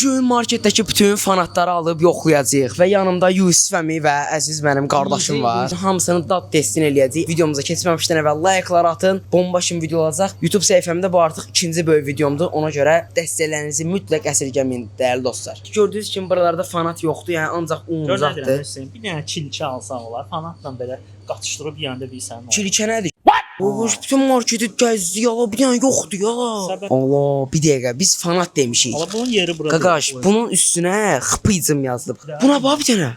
Bugün marketdəki bütün fanatları alıb yoxlayacağıq və yanımda Yusif əmi və əziz mənim qardaşım var. Hamısını dad testin eləyəcəyik. Videomuza keçməmişdən əvvəl like'lar atın. Bomba kimi video olacaq. YouTube səhifəmdə bu artıq ikinci böyük videomdur. Ona görə dəstəklərinizi mütləq əsirgəməyin dəyərli dostlar. Gördüyünüz kimi buralarda fanat yoxdur, yəni ancaq unuzaqdır. Bir dənə kilçə alsaq olar. Fanatla belə qatışdırıb yeyəndə bilsən. Kilçə nədir? Oğuz bütün marketi gəzdi ya, bir dənə yoxdur ya. Allah, bir dəqiqə, biz fanat demişik. Allah bunun yeri burada. Qaqaş, bunun üstünə xıpıcım yazılıb. Buna bax bir dənə.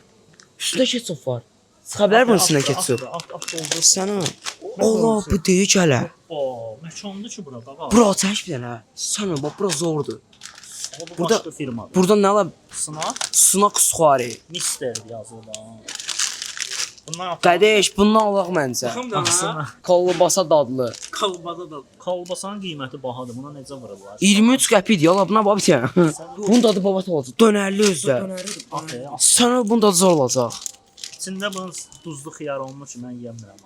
Üstündə ketçup var. Sıxa bilər bunun üstünə ketçup? Sənə. Allah, bu deyil hələ. Məkandır ki bura, qaqaş. Bura çək bir dənə. Sənə bax, bura zordur. Burada firma. Burada nə var? Sınak. Sınak suxarı. Mister yazılır. Qardaş, bundan alaq məncə. Kolbasa dadlı. Kolbasanın qiyməti bahadır. Buna necə vururlar? 23 qəpikdir. Allah buna bax bir dənə. Bunun dadı babat olacaq. Dönərli özdə. Sənə bunun dadı zor olacaq. İçində bunun duzlu xiyar olmuş ki, mən yeyəmirəm.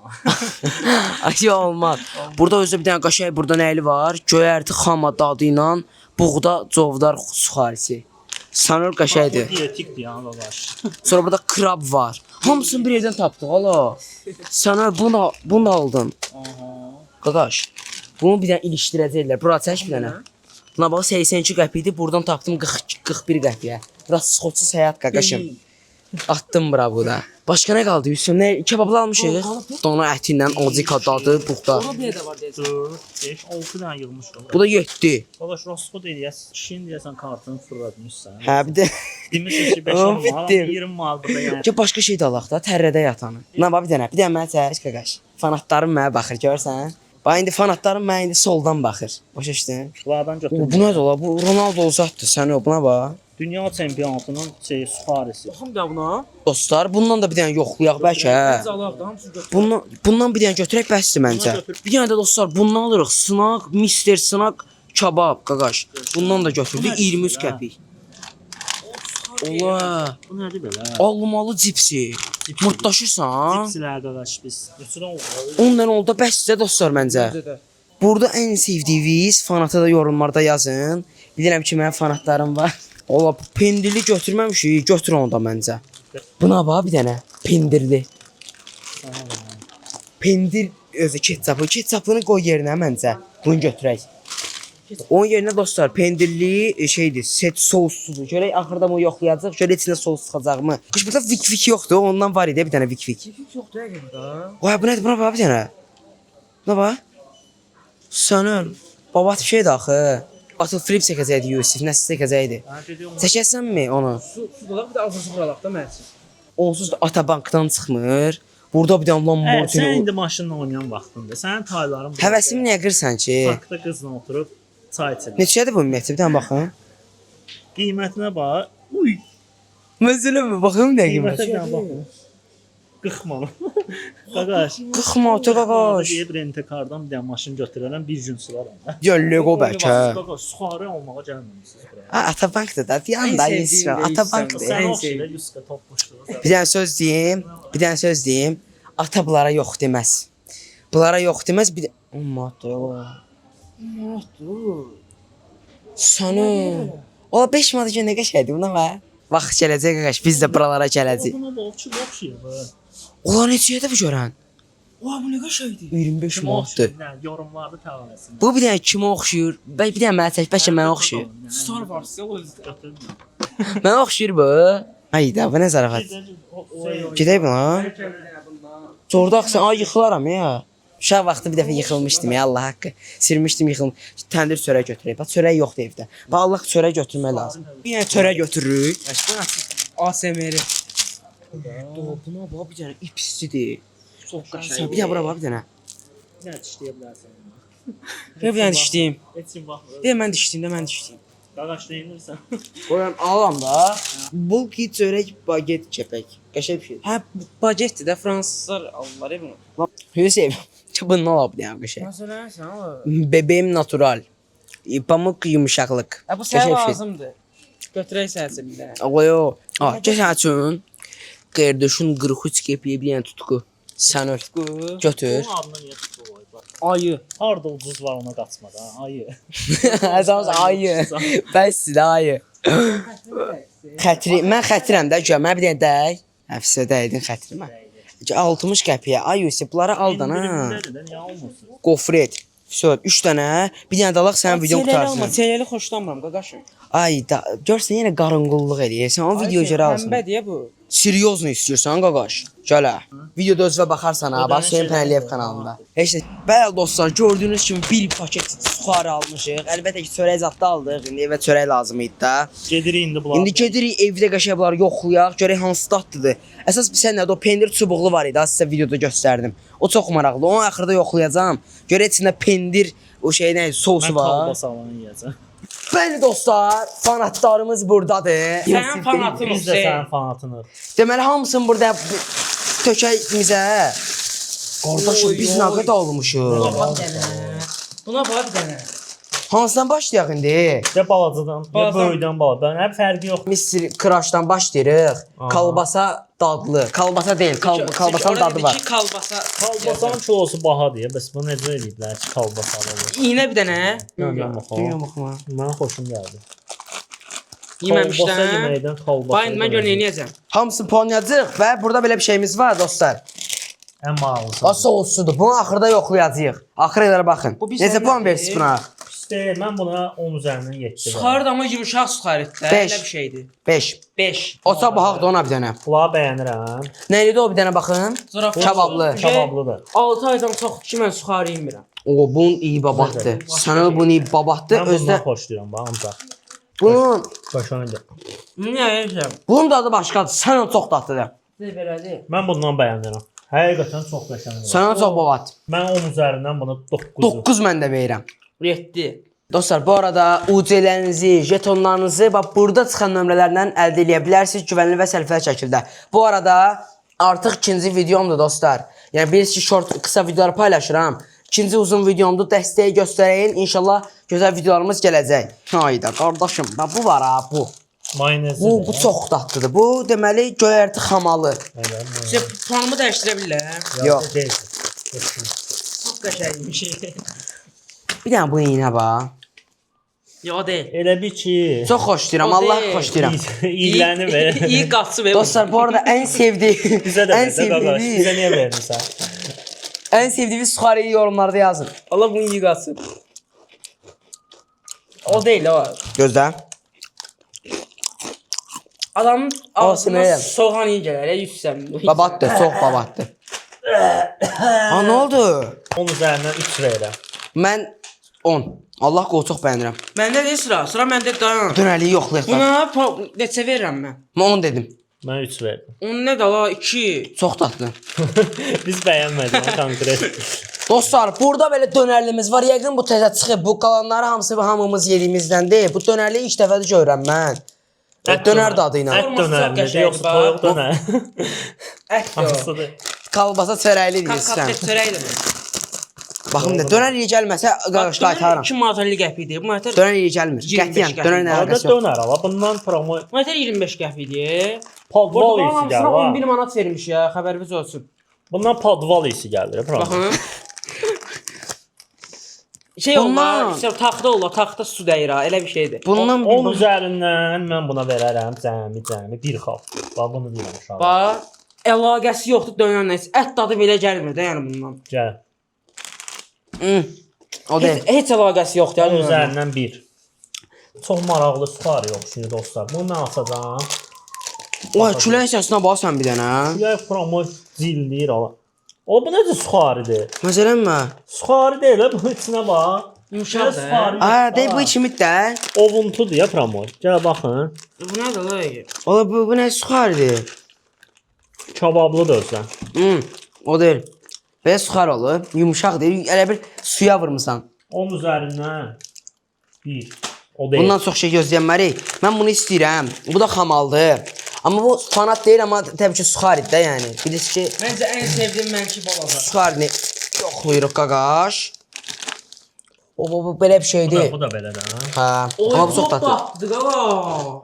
Ay olmaz. Burada özdə bir dənə qaşəng burada nəyli var? Göyərti xama dadı ilə buğda covdar suxarisi. Sanır qaşəngdir. Bu dietikdir ya qaqaş. Sonra burada krab var. Hamısını bir yerdən tapdıq hala. Sənə bunu aldın. Qaqaş, bunu bir dənə ilişdirəcəklər. Bura çək bir dənə. Buna bax 82 qəpikdir. Buradan tapdım 41 qəpiyə. Biraz sıxotsuz həyat qaqaşım. Attım bura bu da. Başqa nə qaldı? Üstünə kebablı almışıq. Dana əti ilə acıka dadı, buğda. Orada bir də var deyəsən. 4, 5, 6 dənə yığmışıq. Bu da 7. Qaqaş, rastqo deyəsən. Kişinin deyəsən kartını fırlatmışsan. Hə, bir də demişik ki 5 manat, 20 manat burada yəni. Ki başqa şey də alaq da, tərrədə yatanı. Nə bax bir dənə mənə çək qaqaş. Fanatlarım mənə baxır, görsən? Bax indi fanatlarım mənə indi soldan baxır. Başa düşdün? Bunlardan götür. Bu nədir ola? Bu Ronaldo olsaqdı, sən o buna bax. Dünya çempionatının suxarisi. Baxım da buna. Dostlar, bundan da bir dənə yoxlayaq bəlkə. Bundan bir dənə götürək bəsdir məncə. Bir dənə də dostlar, bundan alırıq. Sınaq, Mister Sınaq, kabab, qaqaş. Bundan da götürdük 23 qəpik. Ola. Bu nədir belə? Almalı cipsi. Mırtdaşırsan? Cipslər qaqaş biz. Götürən olur. Ondan oldu bəsdir dostlar məncə. Burada ən sevdiyiniz fanatı da yorumlarda yazın. Bilirəm ki, mənim fanatlarım var. Ola, pendirli götürməmişik, götür onu da məncə. Buna bax bir dənə, pendirli. Pendir özü ketçapı, ketçapını qoy yerinə məncə. Bunu götürək. Onun yerinə dostlar, pendirli şeydir, set sousludur. Görək axırda bunu yoxlayacaq, görək içində sos çıxacaqmı? Qış burada vik-vik yoxdur, ondan var idi bir dənə vik-vik. Vik yoxdur həqiqətən burada. Vay, bu nədir? Buna bax bir dənə. Buna bax. Sənər, babat bir şeydir axı. Battle Flip çəkəcəkdi Yusif, nəsə çəkəcəkdi. Çəkərsənmi onu? Su dolaq bir də alfası vuralaq da mənsin. Onsuz da Atabankdan çıxmır. Burada bir dənə Lamborghini. Sən indi maşınla oynayan vaxtındır. Sənin tayların var. Həvəsimi niyə qırsan ki? Parkda qızla oturub çay içir. Neçədir bu ümumiyyətlə? Bir dənə baxın. Qiymətinə bax. Uy. Məsələn, baxım nə qiymət. Qiymətə baxın. 40 manat. Qaqaş. 40 manat qaqaş. Bir rent-a-cardan bir dənə maşın götürərəm, bir gün sularam. Lego bəlkə. Qaqaş, suxarı almağa gəlməmisiniz buraya. Ha, Atabankda da yanda Yusuf. Atabankda. Sən o şeylə Yuska topmuşdun. Bir dənə söz deyim. Ata bunlara yox deməz. Bunlara yox deməz. Bir manat. Səni. O 5 manat nə qəşəngdir buna bax. Vaxt gələcək qaqaş, biz də buralara gələcəyik. Buna bax, oxşuyur. Ola neçəyə də bu görən? Oha, bu nə qəşəngdir. 25 manatdır. Yorumlarda təvəllüsün. Bu bir dənə kimə oxşuyur? Bir dənə mənə çək, bəlkə mənə oxşuyur. Star Wars-da o özü. Mənə oxşuyur bu. Ayda, bu nə zarafat. Gedək buna. Zorda axsan, ay yıxılaram ya. Uşaq vaxtı bir dəfə yıxılmışdım ya, Allah haqqı. Sirmişdim, yıxılmışdım. Təndir çörək götürək. Bax, çörək yoxdur evdə. Bax, Allah çörək götürmək lazım. Bir dənə çörək götürürük. ASMR-i. Buna bax, bir dənə ipsidir. Çox Bir qəşəngdir. dənə bura bax, bir dənə. Nə dişləyə bilərsən? Bir dənə dişləyim. Etsin baxmır. Bir dənə mən dişləyim. Qaqaş deyinirsən. Qoyam, alam da. Bulki çörək, baget, kəpək. Qəşəng bir şey. Hə, bagetdir də, fransızlar alırlar bunu. Hüseyin, bundan alab deyəm qəşəng. Məsələn, sən o. Bebeğim natural. Pamuk yumuşaqlıq. Hə, bu sənə lazımdır. Götürək sənsə bir dənə. Oyo. Ha, keçən üçün qardaşın 43 qəpiyə bir dənə tutqu. Sənör. Götür. Bunun adını niyə tutulur? Ayı. Harda ucuz var ona qaçma da. Ayı. Əsas ayı. Bəsdir də ayı. Xətri, mən xətirəm də gör. Mən bir dənə dəy. Həfsə dəydin xətrimə. 60 qəpiyə. Ay Yusuf, bunları aldan ha. Nədir də, niyə almırsın? Gofret. Vəsə 3 dənə. Bir dənə dalaq sənin videon qutarsın. Çəyəli xoşlanmıram qaqaşım. Ay da, görsən yenə qarınqulluq eləyirsən. O video görə alsın. Pəmbə deyə bu. Serioznu istiyorsan qaqaş. Gələ. Videoda özünə baxarsan ha, bax Hüseyn Pənəliyev kanalında. Heç nə. Bəli dostlar, gördüyünüz kimi bir paket suxarı almışıq. Əlbəttə ki, çörək zətdə aldıq. İndi evə çörək lazım idi da. Gedirik indi bunlar. İndi gedirik evdə qəşəng bunları yoxlayaq, görək hansı dadlıdır. Əsas bir sən nədir? O pendir çubuqlu var idi, sizə videoda göstərdim. O çox maraqlı. Onu axırda yoxlayacağam. Görək içində pendir o şey nə, sosu Mən var. kalbasa alanı yiyəcəm. Bəli dostlar, fanatlarımız burdadır. Sənin fanatın Biz də sənin fanatınıq. Deməli hamısını burada tökək bizə. Qardaşım biz nə qədər almışıq. Buna bax bir dənə. Hansından başlayaq indi? Ya balacadan, ya Balacadan. böyükdən balacadan. Hə, fərqi yox. Misir Crush'dan başlayırıq. Kalbasa dadlı. Kalbasa deyil, kalbasanın dadı var. İki kalbasa. Kalbasanın kilosu bahadır. Bəs bunu necə eləyiblər ki, kalbasa alırlar? İynə bir dənə. Dünya Yox, baxma. Mənə xoşum gəldi. Kalbasa Yeməmişdən. yeməkdən kalbasa. Bax indi mən gör neyniyəcəm. Hamısını puanlayacağıq və burada belə bir şeyimiz var dostlar. Ən maraqlısı. O soussudur. Bunu axırda yoxlayacağıq. Axıra baxın. Bu bir Necə sən puan nədir? verirsiniz buna? Pis deyil, mən buna 10 üzərindən 7 verəm. Suxarı da amma yumşaq suxarıdır da. Beş. Elə bir şeydir. 5. 5. Oça baxaq da ona bir dənə. Bunları bəyənirəm. Nə idi o bir dənə baxın? Zarafat. Kabablı. Kabablıdır. 6 aydan çox ki mən suxarı yemirəm. O bunun iyi babatdır. Sənə bunun iyi babatdır. Mən bundan Özdə xoşlayıram, bax, ancaq. bunun Qəşəngdir. Niyə yeyəcəm? bunun dadı başqadır. Sən çox dadlıdır. Nə belədir? Mən bundan bəyənirəm. Həqiqətən çox qəşəngdir. Sənə çox babat. Mən 10 üzərindən bunu 9. 9 mən də verirəm. 7. Dostlar, bu arada UC-lərinizi, jetonlarınızı bax burada çıxan nömrələrdən əldə edə bilərsiniz güvənli və sərfəli şəkildə. Bu arada artıq ikinci videomdur dostlar. Yəni bilirsiniz ki, short qısa videolar paylaşıram. İkinci uzun videomdur. Dəstəyi göstərəyin. İnşallah gözəl videolarımız gələcək. Hayda qardaşım, bax bu var ha, bu. Mayonezdir. Bu çox dadlıdır. Bu deməli göyərti xamalı. Sizə planımı dəyişdirə bilərəm. Yox. Deyil. Çox qəşəngmiş. Bir dənə bu iynə bax. Yox deyil. Elə bir ki, Çox xoşlayıram. O Allah deyil. xoşlayıram. iyiləni ver. İyi qaçı ver. Dostlar, bu arada ən sevdiyim, Bizə də ən ver, qardaş. sevdiyimiz, Bizə niyə vermirsən? ən sevdiyimiz suxarıyı yorumlarda yazın. Allah bunu iyi qaçı. O deyil o. Gözlə. Adamın ağzına Olsun, soğan iyi gələr. Ya yüksəm. Babatdır, çox babatdır. Ha, nə oldu? 10 üzərindən 3 verirəm. Mən 10. Allah qoy, çox bəyənirəm. Məndə deyil sıra. Sıra məndə dayan. Dönərliyi yoxlayaq da. Buna neçə verirəm mən? Mən 10 dedim. Mən 3 verdim. Onun nə də la 2. Çox dadlı. Biz bəyənmədik ha, konkret. Dostlar, burada belə dönərlimiz var. Yəqin bu təzə çıxıb. Bu qalanları hamısı hamımız yediyimizdən deyil. Bu dönərliyi ilk dəfədir görürəm mən. Dönər dadı ilə. Ət dönərlidir, Çox yoxsa qəşəngdir, toyuq dönər. Ət yox. Hansıdır? Kalbasa çörəkli deyirsən. Kotlet çörəkdir. Baxın da dönər iyi gəlməsə qardaş qaytarıram. 2 manat 50 qəpikdir. Bu manat Dönər iyi gəlmir. 25 Qətiyyən qəpik. dönər nə Arada əlaqəsi yox. dönər ala. Bundan promo 25 qəpikdir. podval isi Hamısına gəlir. 11 manat vermiş ya, xəbəriniz olsun. Bundan podval isi gəlir promo. Baxın. Şey Bundan- olar, işte taxta olar, taxta su dəyir ha, elə bir şeydir. Bundan 10 bir üzərindən mən buna verərəm cəmi 1 xal. Bax bunu deyirəm uşağa. Bax, əlaqəsi yoxdur dönərlə. Ət dadı belə gəlmir də yəni bundan. Gəl. o deyil. Heç əlaqəsi yoxdur 10 yəni. üzərindən 1. Çox maraqlı suxarı yoxşuyur dostlar. Bunu mən asacağam. Oy, külək səsinə bax sən bir dənə. Ya promo zilləyir ala. O bu necə suxarıdır? Məsələnmə. Suxarı deyil, ha, bunun içinə bax. Yumşaqdır. Suxarı. Ay, dey bu içimid də. Ovuntudur ya promo. Gəl baxın. Bu nədir la? Ola bu nə suxarıdır? Kabablıdır özdən. O deyil. Belə suxar olur, yumşaqdır. Elə bir suya vurmusan. 10 üzərindən 1. O deyil. Bundan çox şey gözləyənmərik. Mən bunu istəyirəm. Bu da xamaldır. Amma bu fanat deyil, amma təbii ki suxaridir də yəni. Bilirsiniz ki Məncə ən sevdiyim mənki balaca. suxarini yoxlayırıq qaqaş. O belə bir şeydir. Bu da belədir ha. Hə, amma bu çox dadlı. Dadlıdır qala.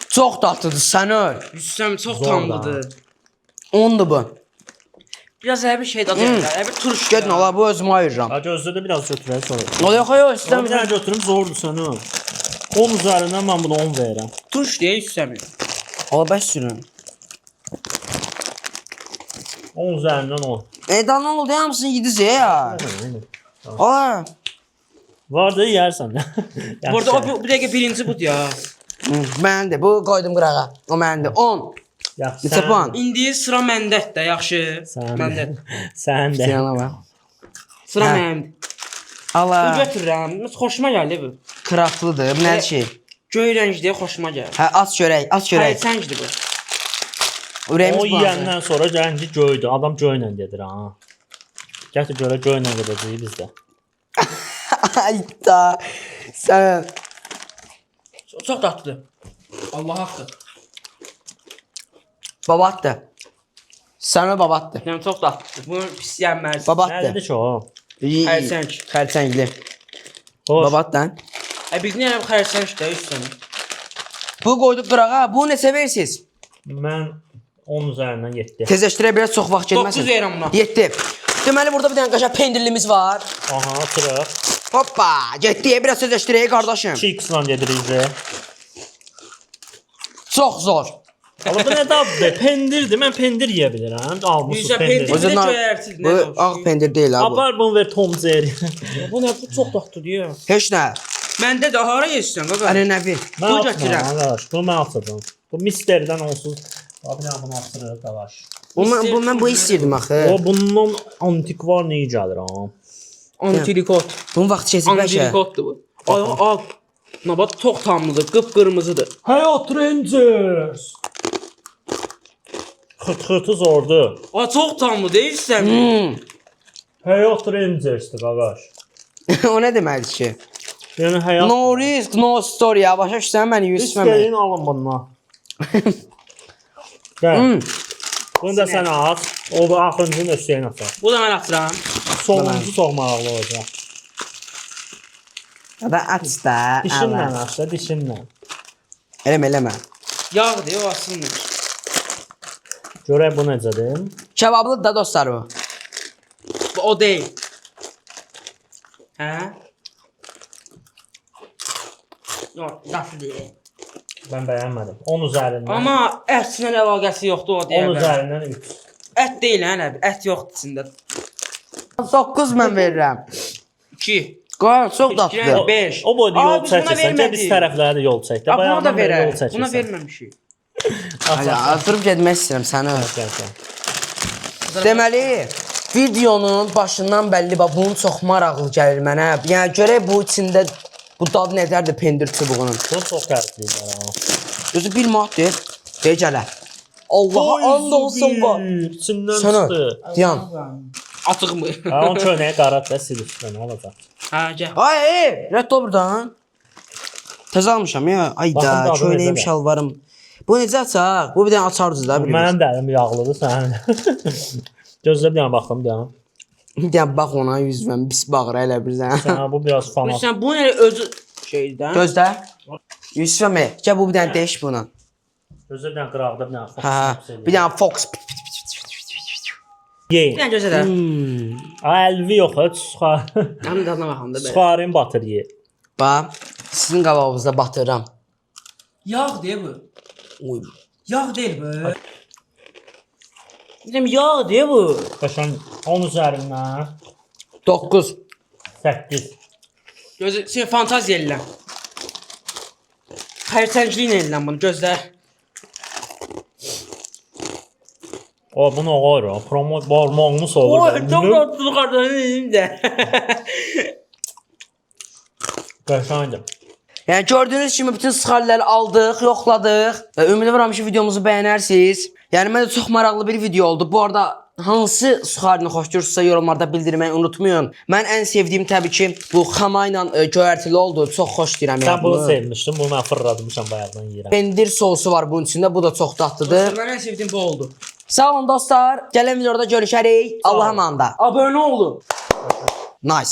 Çox dadlıdır, sən öl. Yüksəm çox Zor tamlıdır. Ondur bu. Biraz bir şey dadı ya. Bir turş. Gedin ola bu özümü ayırıram. Ha gözdə də biraz götürək sonra. Ola yox yox Bir istəmirəm. dənə götürüm zordur sənə. 10 üzərindən mən buna 10 verirəm. Turş diye istemiyorum. Ola bəs sürün. 10 üzərindən 10. Daha nə oldu hamısını yediniz ya. Ola. Var da yersən. Burada o bir dakika birinci bu ya. Məndir. Bu qoydum qırağa. O məndir. 10. Neçə puan? İndi sıra məndədir, yaxşı. Məndədir. Sən də. Siyana bax. Sıra Hə. mənimdir. Bu Allah. götürürəm. Xoşuma gəldi bu. Kraftıdır. Bu nə şey? Göy rəngli xoşuma gəlir. Hə, az çörək, az çörək. Xərçəngdir bu. O Ürəyimiz bağlı. yeyəndən sonra gələnci göydü. Adam göylə gedir ha. Gətir görə göylə gedəcəyik biz də. Ay da. Sən. Çox dadlıdır. Allah haqqı. Babatdır. Sənə babatdır. Yəni çox dadlıdır. Bunu pis yənməz. Babatdır. Nədir ki o? Xərçəng. Xərçəngli. Hoş. Babatdan. Bildiyin yəni xərçəng də üstünə. Bu qoyduq qırağa. Bu neçə versiniz? Mən 10 üzərindən 7. Tezləşdirə biraz çox vaxt 9 getməsin. verirəm buna. 7. Deməli burada bir dənə qəşəng pendirlimiz var. Aha, oturaq. Hoppa, getdik. Biraz tezləşdirək qardaşım. 2x-la gedirik də. Çox zor. Amma bu nə daddır? Pendirdir. Mən pendir yeyə bilirəm. Almışıq Yüzə pendir. pendir. Bir də Özündən- göyərsiz, nə Bu olsun? ağ pendir deyil ha bu. Apar bunu ver Tom Jerry. Bu nə? Bu çox dadlıdır ya. Heç nə. Məndə də hara yesən qaqa? Ərə nə bir. Mən Bu atmıram gətirəm. arkadaş. Bunu mən atacağım. Bu misterdən onsuz. Abi nə bunu atırıq arkadaş. Bu mən bu istəyirdim axı. O bundan antikvar neyi gəlir ha? Antilikot. Bunun vaxtı keçib bəlkə. Antilikotdur bu. Ay, nabat çox tamlıdır, qıpqırmızıdır. Hayat Rangers. Xıt-xıtı zordu. Ay, çox tamlı deyilsən. Hayat Rangers'dir qardaş. O nə deməkdir ki? Yəni həyat... No risk, no story ya. Başa düşsən məni Yusuf əmi. İstəyin alın bundan. Gəl. Bunu da sən at. O da axıncını Hüseyin atar. Bu da mən atıram. Sonuncu çox maraqlı olacaq. Ya da aç da. Dişinlə aç da, dişinlə. Eləmə. Yağdır, o asılmır. Görək bu necədir? Kebablı da dostlar bu. Bu o deyil. Hə? Yox, yaxşı deyil. Mən bəyənmədim. 10 üzərindən. Amma ətlə əlaqəsi yoxdur o 10 deyə. üzərindən 3. Ət deyil hə, nəbi? Ət yoxdur içində. 9 mən verirəm. 2. Qoy, çox dadlıdır. 5. O boyda yol biz buna çəkirsən. Gəl vermədik. biz tərəflərə də yol çək. də. Buna da Bayağıdan beri yol verək. çəkirsən. Buna verməmişik. Ay, oturub getmək istəyirəm səni. Gəl. Deməli, videonun başından bəlli bax bunun çox maraqlı gəlir mənə. Yəni görək bu içində bu dad nədərdir pendir çubuğunun. Bu çox fərqlidir ha. Özü 1 manatdır. Deyə gələ. Allaha and olsun var. İçindən Sənə çıxdı. dayan. Atıq mı? Ha, onun köynəyi qarat və sil üstünə, nə olacaq? Hə, gəl. Ay, rədd ol burdan. Təzə almışam ya. Ay Baxın da, dadı köynəyim, necədir? şalvarım. Bu necə açaq? Bu bir dənə açardı da bir. Mənim də əlim yağlıdır sənin. Gözlə bir dənə baxdım bir dənə. Bir dənə bax ona yüzümə pis bağıra elə birdən. Sənə bu biraz Bu fanat. sən bu nə özü şeydən? Gözlə. Yusuf əmi, gəl bu bir dənə dəyiş bunu. Gözlə bir dənə qıraqda bir dənə. Hə, bir dənə Fox. Yeyin. Bir dənə gözə də. Əlvi yox, heç sıxar. Həm dadına baxanda belə. Sıxarın batır ye. Bax, sizin qabağınızda batırıram. Yağ deyil bu. Oy. Yağ deyil bu. Deyim yağ deyil bu. Qəşəng 10 üzərindən 9. 8. Gözü şey fantaziya ellə. Xərçəngliklə ellə bunu gözlə. O bunu qoyur. Promo barmağımı soğur. Oy, çok rahatsızlık kardeşim dedim de. Qəşəngdir. Yəni gördüyünüz kimi bütün sıxarları aldıq, yoxladıq. Ümid edirəm ki videomuzu bəyənərsiniz. Yəni məndə çox maraqlı bir video oldu. Bu arada hansı sıxarını xoşlayırsınızsa yorumlarda bildirməyi unutmayın. Mən ən sevdiyim təbii ki bu xama ilə göyərtili oldu. Çox xoş deyirəm Sən bunu sevmişdin. Bunu mən fırladmışam bayaqdan yeyirəm. Pendir sosu var bunun içində. Bu da çox dadlıdır. Ben en sevdiğim bu oldu. Sağ olun dostlar. Gələn videoda görüşərik. Allah'a emanet. Abone olun. Nice.